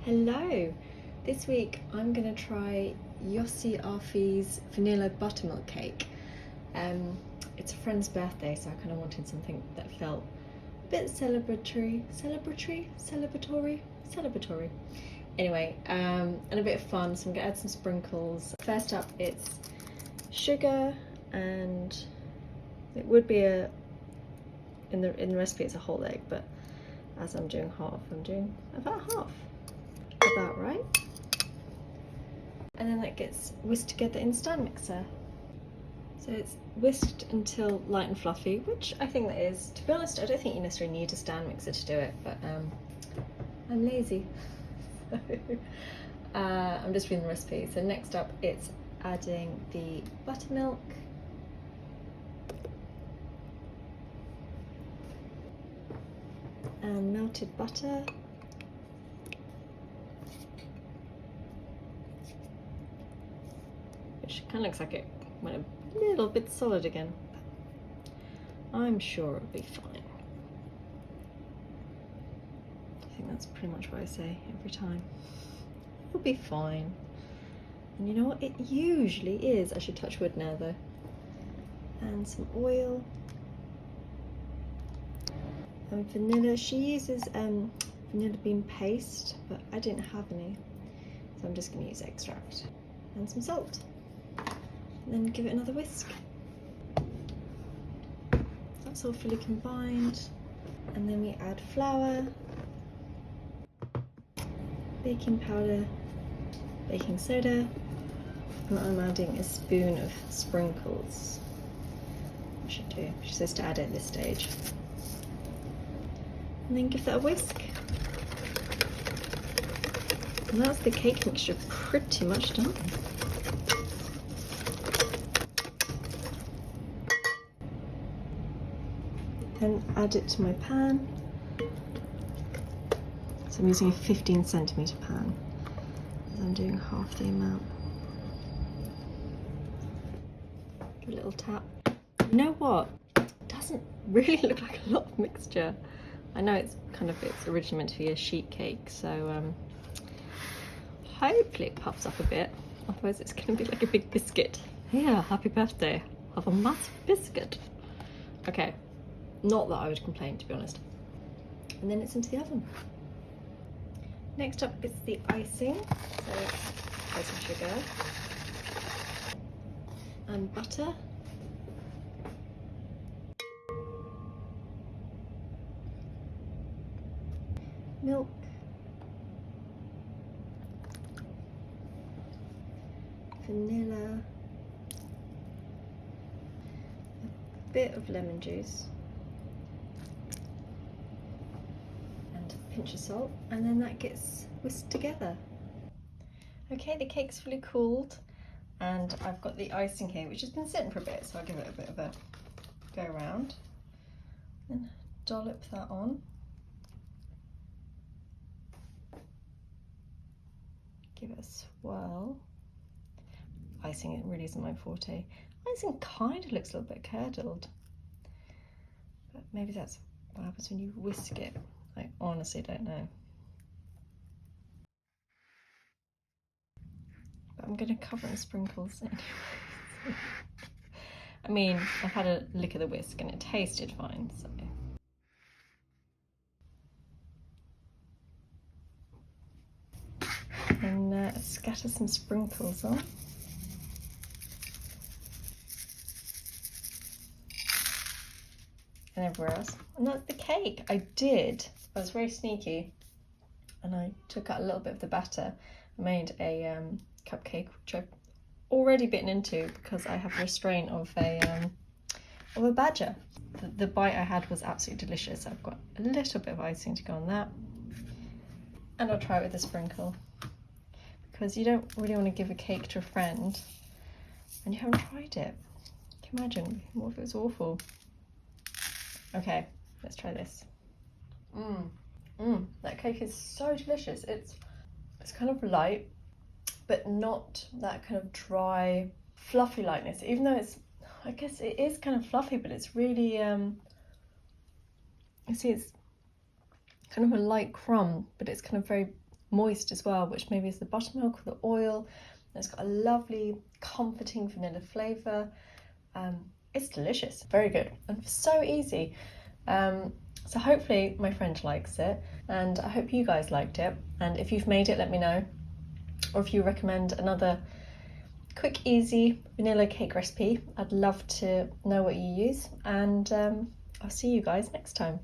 Hello! This week I'm going to try Yossy Arefi's Vanilla Buttermilk Cake. It's a friend's birthday, so I kind of wanted something that felt a bit celebratory. Anyway, and a bit of fun, so I'm going to add some sprinkles. First up, it's sugar, and it would be in the recipe it's a whole egg, but as I'm doing half, I'm doing about half. About right. And then that gets whisked together in the stand mixer. So it's whisked until light and fluffy, which I think that is. To be honest, I don't think you necessarily need a stand mixer to do it, but I'm lazy. I'm just reading the recipe. So next up, it's adding the buttermilk, and melted butter, which kind of looks like it went a little bit solid again. I'm sure it'll be fine. I think that's pretty much what I say every time. It'll be fine. And you know what? It usually is. I should touch wood now though. And some oil. And vanilla. She uses vanilla bean paste, but I didn't have any. So I'm just going to use extract. And some salt. And then give it another whisk. That's all fully combined. And then we add flour, baking powder, baking soda, and I'm adding a spoon of sprinkles. I should do. She says to add it at this stage. And then give that a whisk. And that's the cake mixture pretty much done. Then add it to my pan. So I'm using a 15cm pan, and I'm doing half the amount. Give a little tap. You know what? It doesn't really look like a lot of mixture. I know it's originally meant to be a sheet cake, so hopefully it puffs up a bit. Otherwise it's going to be like a big biscuit. Yeah, happy birthday. Have a massive biscuit. Okay. Not that I would complain, to be honest. And then it's into the oven. Next up is the icing. So there's some sugar and butter. Milk. Vanilla. A bit of lemon juice. Pinch of salt, and then that gets whisked together. Okay, the cake's fully cooled, and I've got the icing here, which has been sitting for a bit, so I'll give it a bit of a go around and dollop that on. Give it a swirl. Icing, it really isn't my forte. Icing kind of looks a little bit curdled, but maybe that's what happens when you whisk it. I honestly don't know. But I'm going to cover it in sprinkles anyway. I mean, I've had a lick of the whisk and it tasted fine, so. And scatter some sprinkles on. And everywhere else. And that's the cake. I was very sneaky, and I took out a little bit of the batter. I made a cupcake, which I've already bitten into because I have restraint of a badger. The bite I had was absolutely delicious. I've got a little bit of icing to go on that, and I'll try it with a sprinkle, because you don't really want to give a cake to a friend and you haven't tried it. Can you imagine? What if it was awful? Okay, let's try this. That cake is so delicious. It's kind of light, but not that kind of dry, fluffy lightness. Even though I guess it is kind of fluffy, but it's really, you see, it's kind of a light crumb, but it's kind of very moist as well, which maybe is the buttermilk or the oil. It's got a lovely comforting vanilla flavour. It's delicious, very good, and so easy. So hopefully my friend likes it, and I hope you guys liked it. And if you've made it, let me know. Or if you recommend another quick, easy vanilla cake recipe, I'd love to know what you use. And I'll see you guys next time.